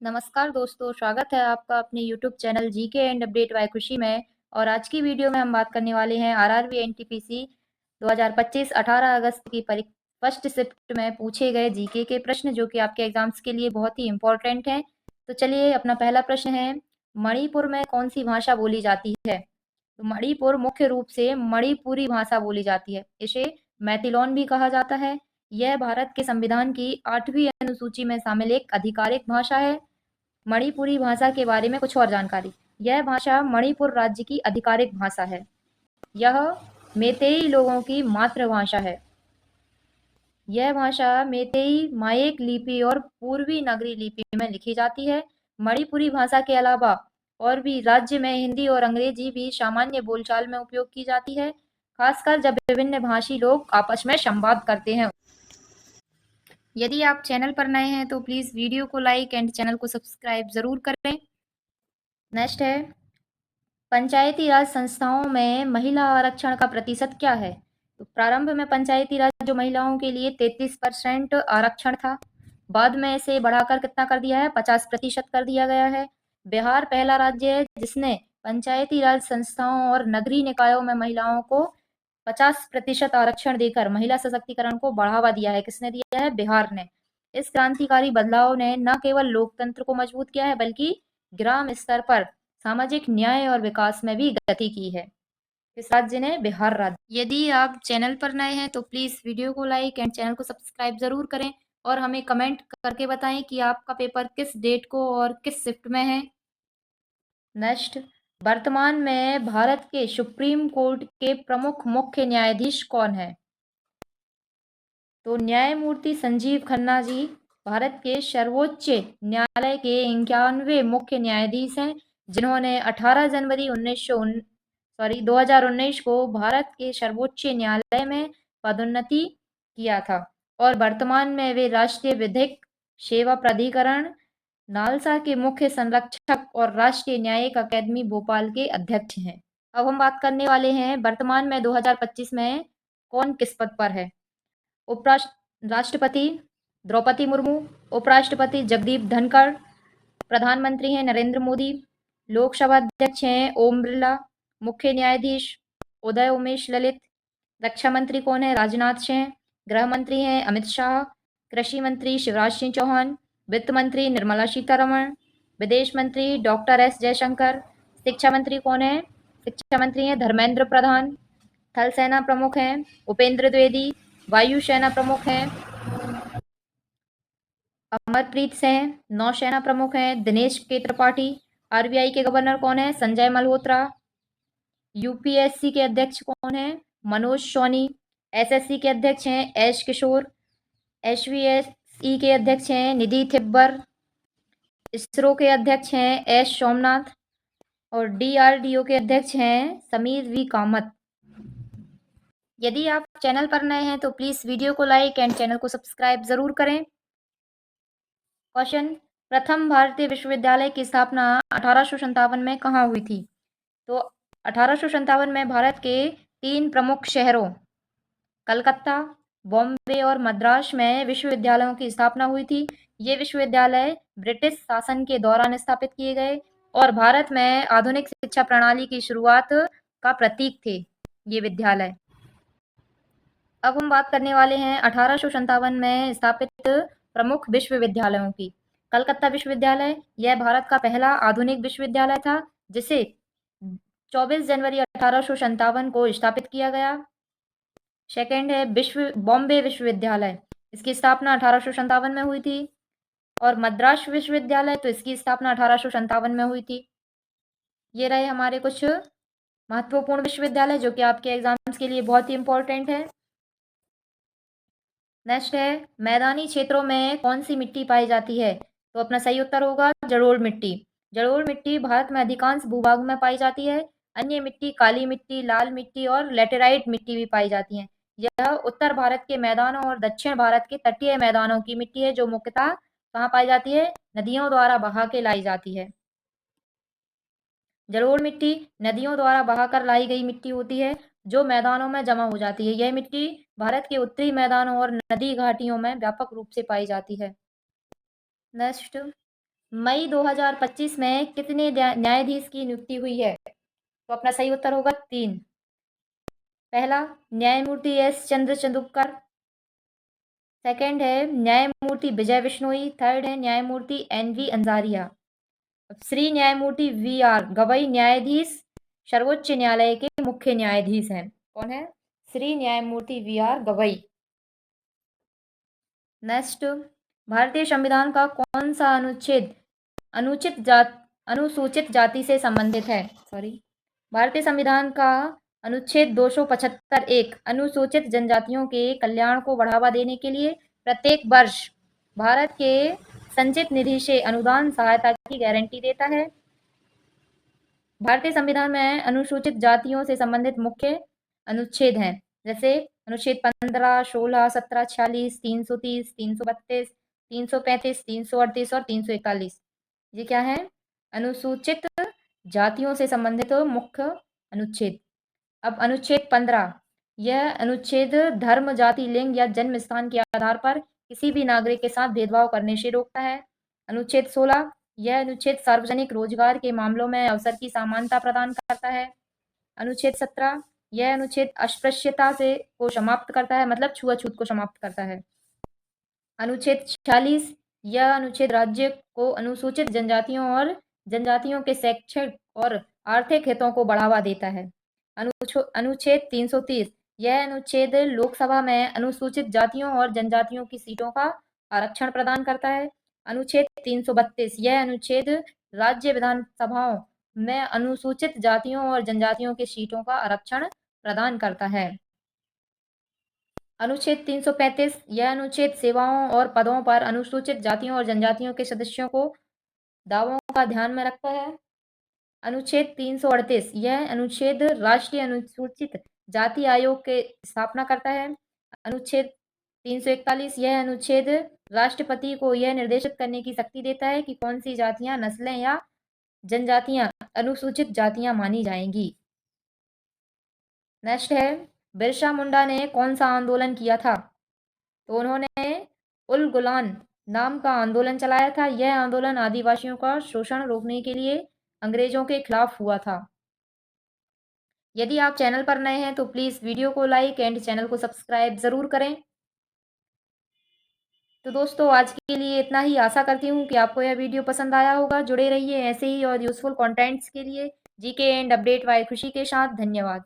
नमस्कार दोस्तों, स्वागत है आपका अपने YouTube channel GK and update bye खुशी में। और आज की वीडियो में हम बात करने वाले हैं आरआरबी एनटीपीसी 2025 18 अगस्त की फर्स्ट शिफ्ट में पूछे गए जीके के प्रश्न, जो कि आपके एग्जाम्स के लिए बहुत ही इम्पोर्टेंट हैं। तो चलिए, अपना पहला प्रश्न है, मणिपुर में कौन सी भाषा बोली जाती है? तो मणिपुर मुख्य रूप से मणिपुरी भाषा बोली जाती है। इसे मैथिलोन भी कहा जाता है। यह भारत के संविधान की 8वीं अनुसूची में शामिल एक आधिकारिक भाषा है। मणिपुरी भाषा के बारे में कुछ और जानकारी। यह भाषा मणिपुर राज्य की आधिकारिक भाषा है। यह मेतेई लोगों की मातृभाषा है। यह भाषा मेतेई माएक लिपि और पूर्वी नगरी लिपि में लिखी जाती है। मणिपुरी भाषा के अलावा और भी राज्य में हिंदी और अंग्रेजी भी सामान्य बोलचाल में उपयोग की जाती है, खासकर जब विभिन्न भाषी लोग आपस में संवाद करते हैं। यदि आप चैनल पर नए हैं तो प्लीज़ वीडियो को लाइक एंड चैनल को सब्सक्राइब ज़रूर करें। नेक्स्ट है, पंचायती राज संस्थाओं में महिला आरक्षण का प्रतिशत क्या है? तो प्रारंभ में पंचायती राज जो महिलाओं के लिए 33% आरक्षण था। बाद में इसे बढ़ाकर कितना कर दिया है? 50% कर दिया गया है। बिहार पहला राज्य है जिसने पंचायती राज संस्थाओं और नगरीय निकायों में महिलाओं को 50% आरक्षण देकर महिला सशक्तिकरण को बढ़ावा दिया है। किसने दिया है? बिहार ने। इस क्रांतिकारी बदलाव ने न केवल लोकतंत्र को मजबूत किया है, बल्कि ग्राम स्तर पर सामाजिक न्याय और विकास में भी गति की है। किस राज्य ने? बिहार राज्य। यदि आप चैनल पर नए हैं तो प्लीज वीडियो को लाइक एंड चैनल को सब्सक्राइब जरूर करें और हमें कमेंट करके बताएं कि आपका पेपर किस डेट को और किस शिफ्ट में है। नेक्स्ट, वर्तमान में भारत के सुप्रीम कोर्ट के प्रमुख मुख्य न्यायाधीश कौन है? तो न्यायमूर्ति संजीव खन्ना जी भारत के सर्वोच्च न्यायालय के 91वें मुख्य न्यायाधीश हैं, जिन्होंने 18 जनवरी 2019 को भारत के सर्वोच्च न्यायालय में पदोन्नति किया था और वर्तमान में वे राष्ट्रीय विधिक सेवा प्राधिकरण नालसा के मुख्य संरक्षक और राष्ट्रीय न्यायिक अकादमी भोपाल के अध्यक्ष हैं। अब हम बात करने वाले हैं वर्तमान में 2025 में कौन किस पद पर है। राष्ट्रपति द्रौपदी मुर्मू, उपराष्ट्रपति जगदीप धनखड़, प्रधानमंत्री हैं नरेंद्र मोदी, लोकसभा अध्यक्ष हैं ओम बिरला, मुख्य न्यायाधीश उदय उमेश ललित, रक्षा मंत्री कौन है? राजनाथ सिंह, गृह मंत्री हैं अमित शाह, कृषि मंत्री शिवराज सिंह चौहान, वित्त मंत्री निर्मला सीतारमण, विदेश मंत्री डॉक्टर एस जयशंकर, शिक्षा मंत्री कौन है? शिक्षा मंत्री हैं धर्मेंद्र प्रधान, थल सेना प्रमुख हैं उपेंद्र द्विवेदी, वायु सेना प्रमुख हैं अमरप्रीत सिंह, नौसेना प्रमुख हैं दिनेश के त्रिपाठी, आरबीआई के गवर्नर कौन है? संजय मल्होत्रा, यूपीएससी के अध्यक्ष कौन है? मनोज सोनी, एसएससी के अध्यक्ष हैं एस किशोर, एचवीएसई के अध्यक्ष हैं निधि थिब्बर, इसरो के अध्यक्ष हैं एस सोमनाथ और डीआरडीओ के अध्यक्ष हैं समीर वी कामत। यदि आप चैनल पर नए हैं तो प्लीज वीडियो को लाइक एंड चैनल को सब्सक्राइब जरूर करें। क्वेश्चन, प्रथम भारतीय विश्वविद्यालय की स्थापना 1857 में कहाँ हुई थी? तो 1857 में भारत के 3 प्रमुख शहरों कलकत्ता, बॉम्बे और मद्रास में विश्वविद्यालयों की स्थापना हुई थी। ये विश्वविद्यालय ब्रिटिश शासन के दौरान स्थापित किए गए और भारत में आधुनिक शिक्षा प्रणाली की शुरुआत का प्रतीक थे ये विद्यालय। अब हम बात करने वाले हैं 1857 में स्थापित प्रमुख विश्वविद्यालयों की। कलकत्ता विश्वविद्यालय, यह भारत का पहला आधुनिक विश्वविद्यालय था, जिसे 24 जनवरी 1857 को स्थापित किया गया। सेकेंड है बॉम्बे विश्वविद्यालय, इसकी स्थापना 1857 में हुई थी। और मद्रास विश्वविद्यालय, तो इसकी स्थापना 1857 में हुई थी। ये रहे हमारे कुछ महत्वपूर्ण विश्वविद्यालय जो कि आपके एग्जाम्स के लिए बहुत ही इंपॉर्टेंट है। नेक्स्ट है, मैदानी क्षेत्रों में कौन सी मिट्टी पाई जाती है? तो अपना सही उत्तर होगा जलोढ़ मिट्टी। जलोढ़ मिट्टी भारत में अधिकांश भूभाग में पाई जाती है। अन्य मिट्टी काली मिट्टी, लाल मिट्टी और लेटेराइट मिट्टी भी पाई जाती हैं। यह उत्तर भारत के मैदानों और दक्षिण भारत के तटीय मैदानों की मिट्टी है, जो मुख्यतः कहाँ पाई जाती है? नदियों द्वारा बहा के लाई जाती है। जलोढ़ मिट्टी नदियों द्वारा बहाकर लाई गई मिट्टी होती है, जो मैदानों में जमा हो जाती है। यह मिट्टी भारत के उत्तरी मैदानों और नदी घाटियों में व्यापक रूप से पाई जाती है। नेक्स्ट, मई 2025 में कितने न्यायाधीश की नियुक्ति हुई है? तो अपना सही उत्तर होगा 3। पहला न्यायमूर्ति एस चंद्रचूड़कर, सेकंड है न्यायमूर्ति विजय बिश्नोई, थर्ड है न्यायमूर्ति एन वी अंजारिया। श्री न्यायमूर्ति वी आर गवई न्यायाधीश सर्वोच्च न्यायालय के मुख्य न्यायाधीश हैं। कौन है? श्री न्यायमूर्ति वी आर गवई। नेक्स्ट, भारतीय संविधान का कौन सा अनुच्छेद अनुसूचित जाति से संबंधित है? भारतीय संविधान का अनुच्छेद 275 एक अनुसूचित जनजातियों के कल्याण को बढ़ावा देने के लिए प्रत्येक वर्ष भारत के संचित निधि से अनुदान सहायता की गारंटी देता है। भारतीय संविधान में अनुसूचित जातियों से संबंधित मुख्य अनुच्छेद हैं, जैसे अनुच्छेद 15, 16, 17, 46, 330, 332, 335, 338 और 341। ये क्या है? अनुसूचित जातियों से संबंधित मुख्य अनुच्छेद। अब अनुच्छेद 15, यह अनुच्छेद धर्म, जाति, लिंग या जन्म स्थान के आधार पर किसी भी नागरिक के साथ भेदभाव करने से रोकता है। अनुच्छेद 16, यह अनुच्छेद सार्वजनिक रोजगार के मामलों में अवसर की समानता प्रदान करता है। अनुच्छेद 17, यह अनुच्छेद अस्पृश्यता को समाप्त करता है, मतलब छुआछूत को समाप्त करता है। अनुच्छेद 46, यह अनुच्छेद राज्य को अनुसूचित जनजातियों और जनजातियों के शैक्षिक और आर्थिक हितों को बढ़ावा देता है। अनुच्छेद 330, यह अनुच्छेद लोकसभा में अनुसूचित जातियों और जनजातियों की सीटों का आरक्षण प्रदान करता है। अनुच्छेद 332, यह अनुच्छेद राज्य विधानसभाओं में अनुसूचित जातियों और जनजातियों की सीटों का आरक्षण प्रदान करता है। अनुच्छेद 335, यह अनुच्छेद सेवाओं और पदों पर अनुसूचित जातियों और जनजातियों के सदस्यों को दावों का ध्यान में रखता है। अनुच्छेद 338, यह अनुच्छेद राष्ट्रीय अनुसूचित जाति आयोग के स्थापना करता है। अनुच्छेद 341, यह अनुच्छेद राष्ट्रपति को यह निर्देशित करने की शक्ति देता है कि कौन सी जातियां, नस्लें या जनजातियां अनुसूचित जातियां मानी जाएंगी। नेक्स्ट है, बिरसा मुंडा ने कौन सा आंदोलन किया था? तो उन्होंने उल गुलान नाम का आंदोलन चलाया था। यह आंदोलन आदिवासियों का शोषण रोकने के लिए अंग्रेजों के खिलाफ हुआ था। यदि आप चैनल पर नए हैं तो प्लीज़ वीडियो को लाइक एंड चैनल को सब्सक्राइब ज़रूर करें। तो दोस्तों आज के लिए इतना ही। आशा करती हूँ कि आपको यह वीडियो पसंद आया होगा। जुड़े रहिए ऐसे ही और यूज़फुल कंटेंट्स के लिए जीके एंड अपडेट बाय खुशी के साथ। धन्यवाद।